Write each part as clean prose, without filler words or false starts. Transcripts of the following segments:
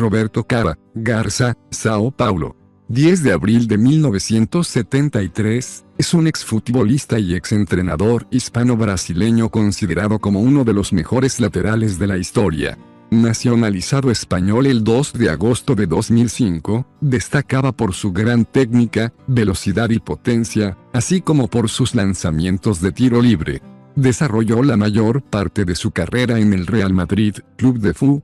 Roberto Cara, Garza, Sao Paulo. 10 de abril de 1973, es un exfutbolista y exentrenador hispano-brasileño considerado como uno de los mejores laterales de la historia. Nacionalizado español el 2 de agosto de 2005, destacaba por su gran técnica, velocidad y potencia, así como por sus lanzamientos de tiro libre. Desarrolló la mayor parte de su carrera en el Real Madrid, club de fútbol,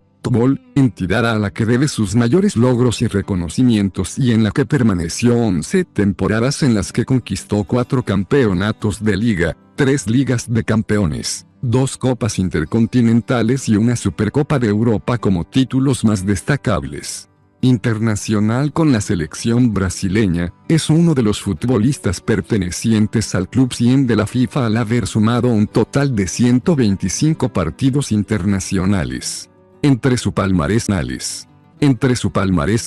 entidad a la que debe sus mayores logros y reconocimientos y en la que permaneció 11 temporadas en las que conquistó 4 campeonatos de liga, 3 ligas de campeones, 2 copas intercontinentales y una Supercopa de Europa como títulos más destacables. Internacional con la selección brasileña, es uno de los futbolistas pertenecientes al Club 100 de la FIFA al haber sumado un total de 125 partidos internacionales. Entre su palmarés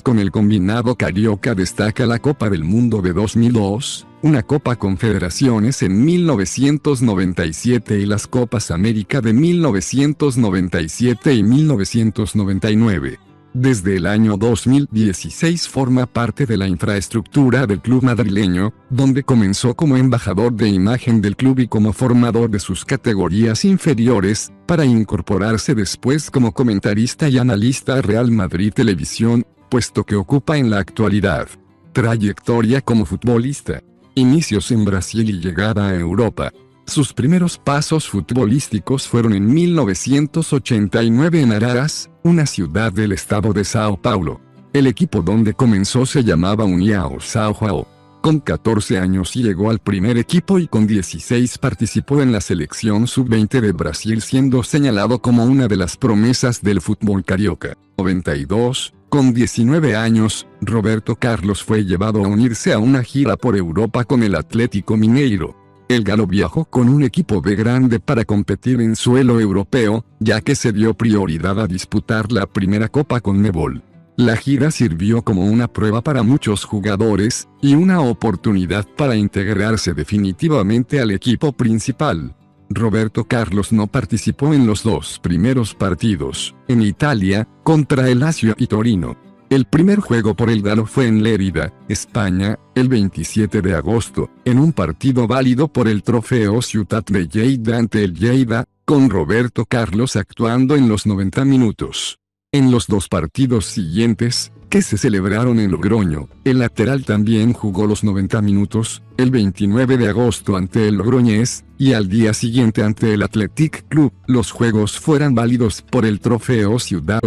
con el combinado carioca destaca la Copa del Mundo de 2002, una Copa Confederaciones en 1997 y las Copas América de 1997 y 1999. Desde el año 2016 forma parte de la infraestructura del club madrileño, donde comenzó como embajador de imagen del club y como formador de sus categorías inferiores, para incorporarse después como comentarista y analista a Real Madrid Televisión, puesto que ocupa en la actualidad. Trayectoria como futbolista. Inicios en Brasil y llegada a Europa. Sus primeros pasos futbolísticos fueron en 1989 en Araras, una ciudad del estado de Sao Paulo. El equipo donde comenzó se llamaba União São João. Con 14 años llegó al primer equipo y con 16 participó en la selección sub-20 de Brasil, siendo señalado como una de las promesas del fútbol carioca. 92, con 19 años, Roberto Carlos fue llevado a unirse a una gira por Europa con el Atlético Mineiro. El galo viajó con un equipo B grande para competir en suelo europeo, ya que se dio prioridad a disputar la primera Copa Conmebol. La gira sirvió como una prueba para muchos jugadores, y una oportunidad para integrarse definitivamente al equipo principal. Roberto Carlos no participó en los 2 primeros partidos, en Italia, contra el Lazio y Torino. El primer juego por el galo fue en Lérida, España, el 27 de agosto, en un partido válido por el trofeo Ciutat de Lleida ante el Lleida, con Roberto Carlos actuando en los 90 minutos. En los 2 partidos siguientes, que se celebraron en Logroño, el lateral también jugó los 90 minutos, el 29 de agosto ante el Logroñés, y al día siguiente ante el Athletic Club. Los juegos fueron válidos por el trofeo Ciudad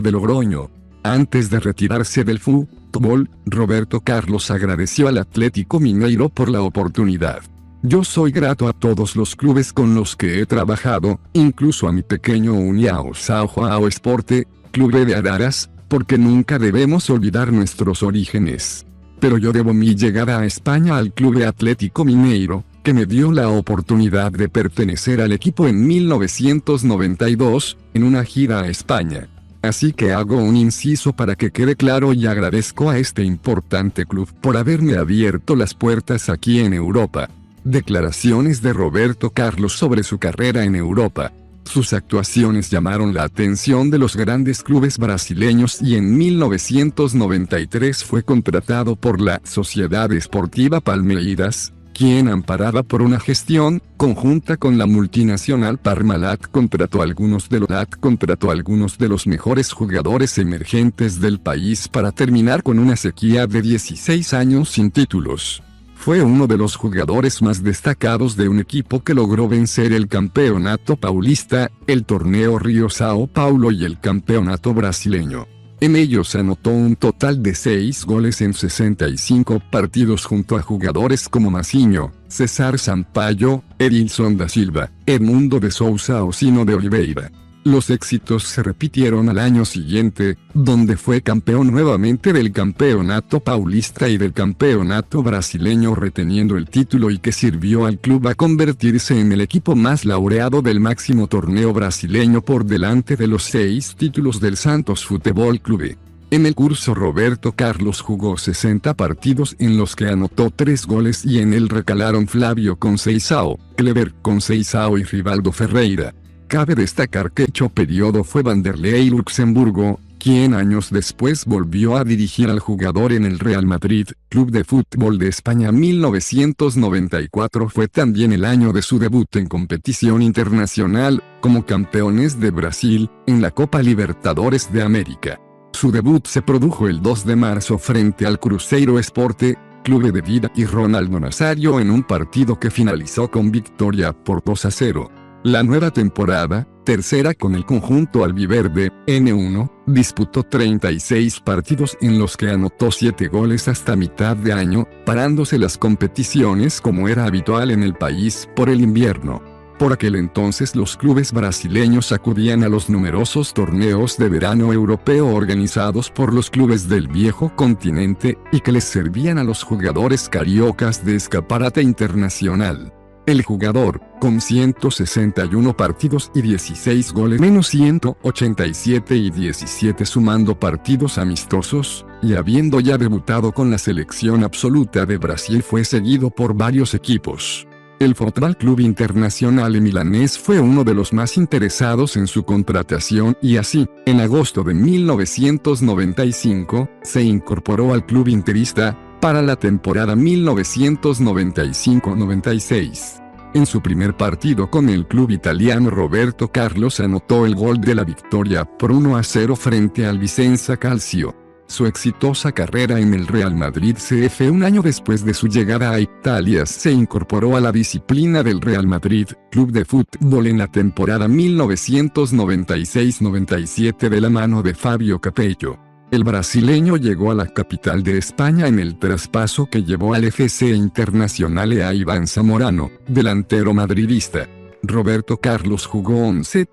de Logroño. Antes de retirarse del fútbol, Roberto Carlos agradeció al Atlético Mineiro por la oportunidad. Yo soy grato a todos los clubes con los que he trabajado, incluso a mi pequeño União São João Esporte Clube de Araras, porque nunca debemos olvidar nuestros orígenes. Pero yo debo mi llegada a España al Club Atlético Mineiro, que me dio la oportunidad de pertenecer al equipo en 1992, en una gira a España. Así que hago un inciso para que quede claro y agradezco a este importante club por haberme abierto las puertas aquí en Europa. Declaraciones de Roberto Carlos sobre su carrera en Europa. Sus actuaciones llamaron la atención de los grandes clubes brasileños y en 1993 fue contratado por la Sociedad Esportiva Palmeiras, quien, amparada por una gestión conjunta con la multinacional Parmalat, contrató a algunos de los mejores jugadores emergentes del país para terminar con una sequía de 16 años sin títulos. Fue uno de los jugadores más destacados de un equipo que logró vencer el Campeonato Paulista, el Torneo Río Sao Paulo y el Campeonato Brasileño. En ellos anotó un total de 6 goles en 65 partidos junto a jugadores como Massinho, César Sampaio, Edilson da Silva, Edmundo de Souza o Sino de Oliveira. Los éxitos se repitieron al año siguiente, donde fue campeón nuevamente del Campeonato Paulista y del Campeonato Brasileño, reteniendo el título y que sirvió al club a convertirse en el equipo más laureado del máximo torneo brasileño por delante de los 6 títulos del Santos Futebol Clube. En el curso Roberto Carlos jugó 60 partidos en los que anotó 3 goles y en él recalaron Flávio Conceição, Cleber Conceição y Rivaldo Ferreira. Cabe destacar que dicho periodo fue Vanderlei Luxemburgo, quien años después volvió a dirigir al jugador en el Real Madrid, Club de Fútbol de España. 1994 fue también el año de su debut en competición internacional, como campeones de Brasil, en la Copa Libertadores de América. Su debut se produjo el 2 de marzo frente al Cruzeiro Esporte Clube de Vida y Ronaldo Nazario en un partido que finalizó con victoria por 2-0. La nueva temporada, tercera con el conjunto albiverde, N1, disputó 36 partidos en los que anotó 7 goles hasta mitad de año, parándose las competiciones como era habitual en el país por el invierno. Por aquel entonces los clubes brasileños acudían a los numerosos torneos de verano europeo organizados por los clubes del viejo continente, y que les servían a los jugadores cariocas de escaparate internacional. El jugador, con 161 partidos y 16 goles menos 187 y 17 sumando partidos amistosos, y habiendo ya debutado con la selección absoluta de Brasil, fue seguido por varios equipos. El Fútbol Club Internacional milanés fue uno de los más interesados en su contratación y así, en agosto de 1995, se incorporó al club interista para la temporada 1995-96. En su primer partido con el club italiano, Roberto Carlos anotó el gol de la victoria por 1-0 frente al Vicenza Calcio. Su exitosa carrera en el Real Madrid CF un año después de su llegada a Italia se incorporó a la disciplina del Real Madrid, Club de Fútbol en la temporada 1996-97 de la mano de Fabio Capello. El brasileño llegó a la capital de España en el traspaso que llevó al FC Internazionale a Iván Zamorano, delantero madridista. Roberto Carlos jugó 11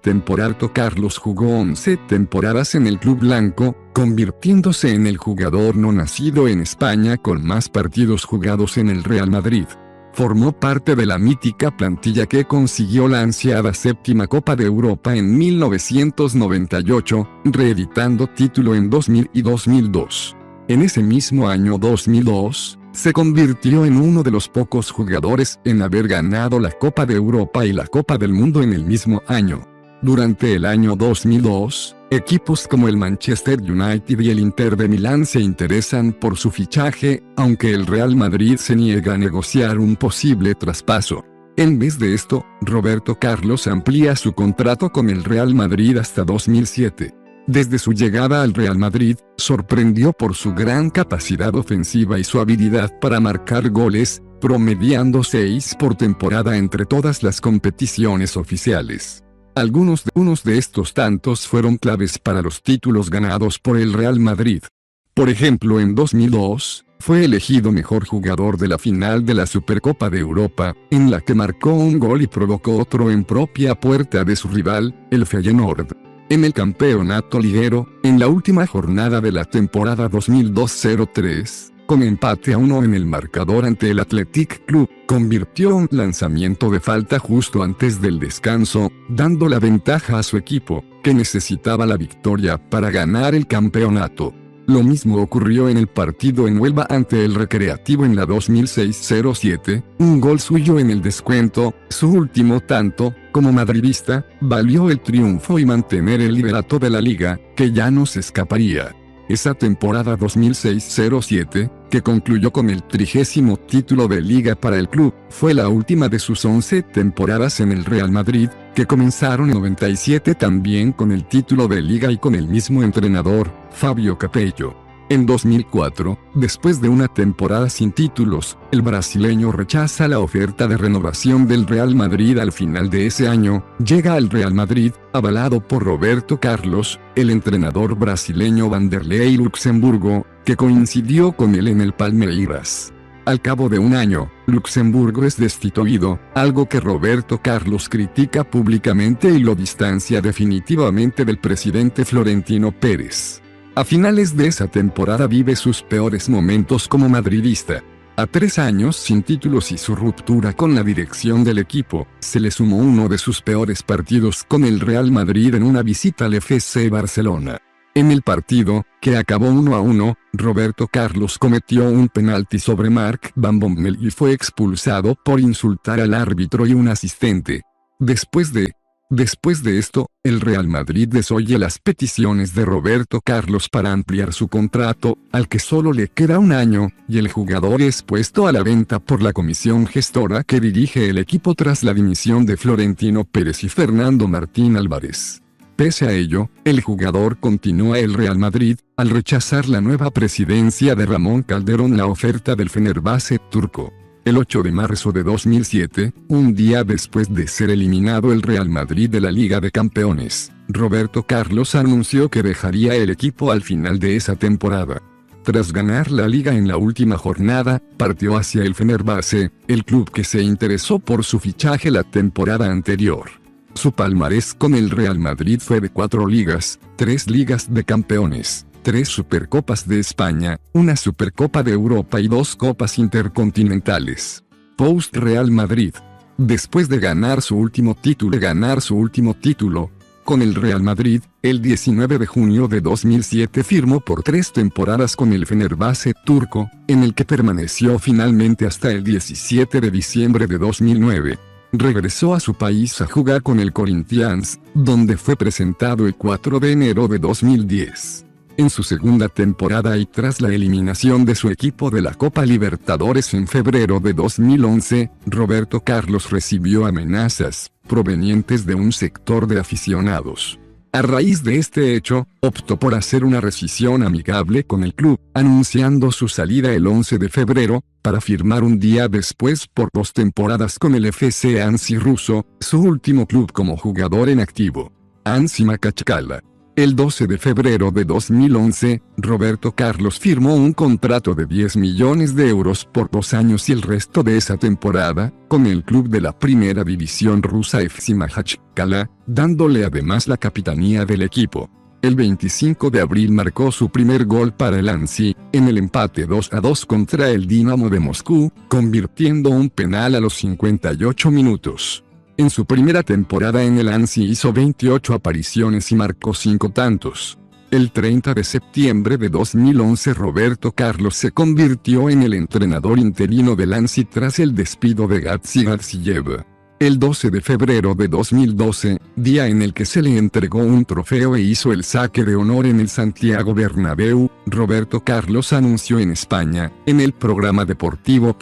temporadas en el club blanco, convirtiéndose en el jugador no nacido en España con más partidos jugados en el Real Madrid. Formó parte de la mítica plantilla que consiguió la ansiada séptima Copa de Europa en 1998, reeditando título en 2000 y 2002. En ese mismo año 2002, se convirtió en uno de los pocos jugadores en haber ganado la Copa de Europa y la Copa del Mundo en el mismo año. Durante el año 2002, equipos como el Manchester United y el Inter de Milán se interesan por su fichaje, aunque el Real Madrid se niega a negociar un posible traspaso. En vez de esto, Roberto Carlos amplía su contrato con el Real Madrid hasta 2007. Desde su llegada al Real Madrid, sorprendió por su gran capacidad ofensiva y su habilidad para marcar goles, promediando 6 por temporada entre todas las competiciones oficiales. Algunos de estos tantos fueron claves para los títulos ganados por el Real Madrid. Por ejemplo, en 2002, fue elegido mejor jugador de la final de la Supercopa de Europa, en la que marcó un gol y provocó otro en propia puerta de su rival, el Feyenoord. En el campeonato liguero, en la última jornada de la temporada 2002-03, con empate a 1 en el marcador ante el Athletic Club, convirtió un lanzamiento de falta justo antes del descanso, dando la ventaja a su equipo, que necesitaba la victoria para ganar el campeonato. Lo mismo ocurrió en el partido en Huelva ante el Recreativo en la 2006-07, un gol suyo en el descuento, su último tanto, como madridista, valió el triunfo y mantener el liderato de la liga, que ya no se escaparía. Esa temporada 2006-07, que concluyó con el 30º título de liga para el club, fue la última de sus 11 temporadas en el Real Madrid, que comenzaron en 97 también con el título de liga y con el mismo entrenador, Fabio Capello. En 2004, después de una temporada sin títulos, el brasileño rechaza la oferta de renovación del Real Madrid. Al final de ese año, llega al Real Madrid, avalado por Roberto Carlos, el entrenador brasileño Vanderlei Luxemburgo, que coincidió con él en el Palmeiras. Al cabo de un año, Luxemburgo es destituido, algo que Roberto Carlos critica públicamente y lo distancia definitivamente del presidente Florentino Pérez. A finales de esa temporada vive sus peores momentos como madridista. A 3 años sin títulos y su ruptura con la dirección del equipo, se le sumó uno de sus peores partidos con el Real Madrid en una visita al FC Barcelona. En el partido, que acabó 1-1, Roberto Carlos cometió un penalti sobre Marc Van Bommel y fue expulsado por insultar al árbitro y un asistente. Después de Después de esto, el Real Madrid desoye las peticiones de Roberto Carlos para ampliar su contrato, al que solo le queda un año, y el jugador es puesto a la venta por la comisión gestora que dirige el equipo tras la dimisión de Florentino Pérez y Fernando Martín Álvarez. Pese a ello, el jugador continúa el Real Madrid, al rechazar la nueva presidencia de Ramón Calderón la oferta del Fenerbahce turco. El 8 de marzo de 2007, un día después de ser eliminado el Real Madrid de la Liga de Campeones, Roberto Carlos anunció que dejaría el equipo al final de esa temporada. Tras ganar la liga en la última jornada, partió hacia el Fenerbahce, el club que se interesó por su fichaje la temporada anterior. Su palmarés con el Real Madrid fue de 4 ligas, 3 ligas de campeones, 3 Supercopas de España, una Supercopa de Europa y 2 Copas Intercontinentales. Post Real Madrid. Después de ganar su último título, con el Real Madrid, el 19 de junio de 2007 firmó por 3 temporadas con el Fenerbahce turco, en el que permaneció finalmente hasta el 17 de diciembre de 2009. Regresó a su país a jugar con el Corinthians, donde fue presentado el 4 de enero de 2010. En su segunda temporada y tras la eliminación de su equipo de la Copa Libertadores en febrero de 2011, Roberto Carlos recibió amenazas, provenientes de un sector de aficionados. A raíz de este hecho, optó por hacer una rescisión amigable con el club, anunciando su salida el 11 de febrero, para firmar un día después por 2 temporadas con el FC Anssi ruso, su último club como jugador en activo. Anssi Makachkala. El 12 de febrero de 2011, Roberto Carlos firmó un contrato de 10 millones de euros por 2 años y el resto de esa temporada, con el club de la primera división rusa FC Makachkala, dándole además la capitanía del equipo. El 25 de abril marcó su primer gol para el Anssi, en el empate 2-2 contra el Dinamo de Moscú, convirtiendo un penal a los 58 minutos. En su primera temporada en el Anssi hizo 28 apariciones y marcó 5 tantos. El 30 de septiembre de 2011 Roberto Carlos se convirtió en el entrenador interino del Anssi tras el despido de Gatsi Gatsiyev. El 12 de febrero de 2012, día en el que se le entregó un trofeo e hizo el saque de honor en el Santiago Bernabéu, Roberto Carlos anunció en España, en el programa deportivo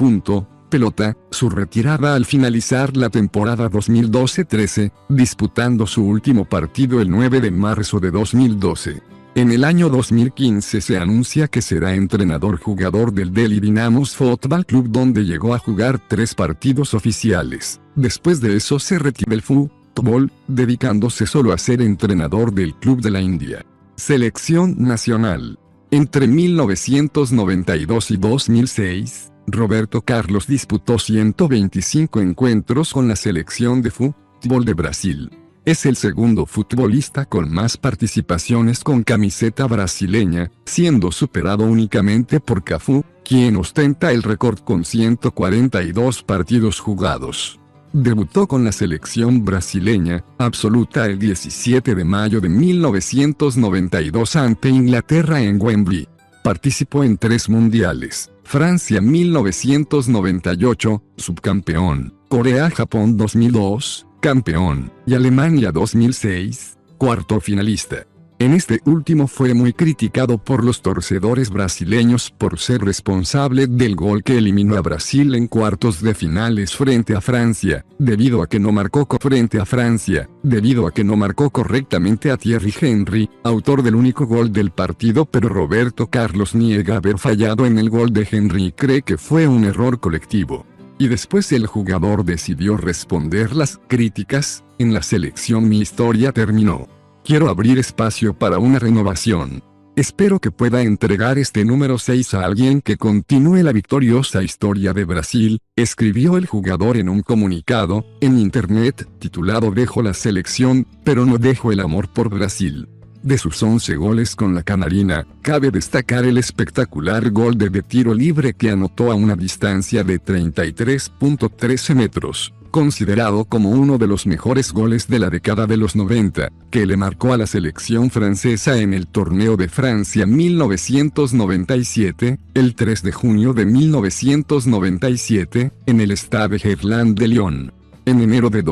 Pelota, su retirada al finalizar la temporada 2012-13, disputando su último partido el 9 de marzo de 2012. En el año 2015 se anuncia que será entrenador-jugador del Delhi Dynamos Football Club, donde llegó a jugar 3 partidos oficiales. Después de eso se retira del fútbol, dedicándose solo a ser entrenador del club de la India. Selección nacional. Entre 1992 y 2006, Roberto Carlos disputó 125 encuentros con la selección de fútbol de Brasil. Es el segundo futbolista con más participaciones con camiseta brasileña, siendo superado únicamente por Cafu, quien ostenta el récord con 142 partidos jugados. Debutó con la selección brasileña absoluta el 17 de mayo de 1992 ante Inglaterra en Wembley. Participó en 3 mundiales. Francia 1998, subcampeón, Corea-Japón 2002, campeón, y Alemania 2006, cuarto finalista. En este último fue muy criticado por los torcedores brasileños por ser responsable del gol que eliminó a Brasil en cuartos de finales frente a Francia, debido a que no marcó correctamente a Thierry Henry, autor del único gol del partido, pero Roberto Carlos niega haber fallado en el gol de Henry y cree que fue un error colectivo. Y después el jugador decidió responder las críticas: en la selección mi historia terminó. Quiero abrir espacio para una renovación. Espero que pueda entregar este número 6 a alguien que continúe la victoriosa historia de Brasil, escribió el jugador en un comunicado en internet titulado "Dejo la selección, pero no dejo el amor por Brasil". De sus 11 goles con la canarina, cabe destacar el espectacular gol de tiro libre que anotó a una distancia de 33.13 metros. Considerado como uno de los mejores goles de la década de los 90, que le marcó a la selección francesa en el Torneo de Francia 1997, el 3 de junio de 1997, en el Stade Gerland de Lyon. En enero de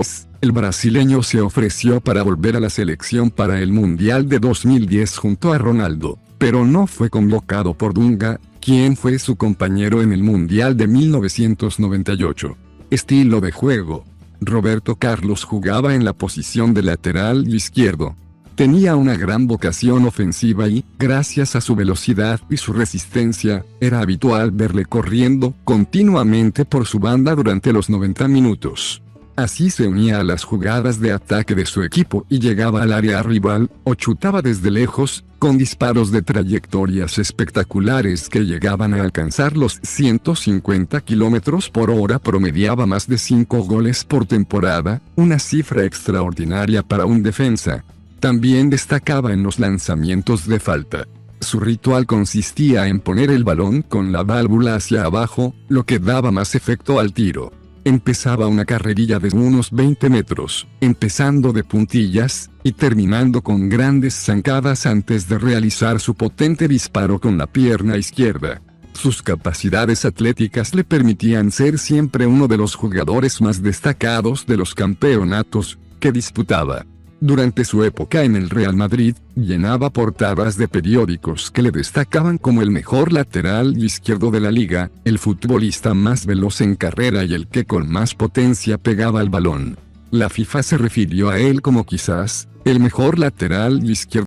El brasileño se ofreció para volver a la selección para el Mundial de 2010 junto a Ronaldo, pero no fue convocado por Dunga, quien fue su compañero en el Mundial de 1998. Estilo de juego. Roberto Carlos jugaba en la posición de lateral izquierdo. Tenía una gran vocación ofensiva y, gracias a su velocidad y su resistencia, era habitual verle corriendo continuamente por su banda durante los 90 minutos. Así se unía a las jugadas de ataque de su equipo y llegaba al área rival, o chutaba desde lejos, con disparos de trayectorias espectaculares que llegaban a alcanzar los 150 km por hora. Promediaba más de 5 goles por temporada, una cifra extraordinaria para un defensa. También destacaba en los lanzamientos de falta. Su ritual consistía en poner el balón con la válvula hacia abajo, lo que daba más efecto al tiro. Empezaba una carrerilla de unos 20 metros, empezando de puntillas, y terminando con grandes zancadas antes de realizar su potente disparo con la pierna izquierda. Sus capacidades atléticas le permitían ser siempre uno de los jugadores más destacados de los campeonatos que disputaba. Durante su época en el Real Madrid, llenaba portadas de periódicos que le destacaban como el mejor lateral izquierdo de la liga, el futbolista más veloz en carrera y el que con más potencia pegaba al balón. La FIFA se refirió a él como quizás el mejor lateral izquierdo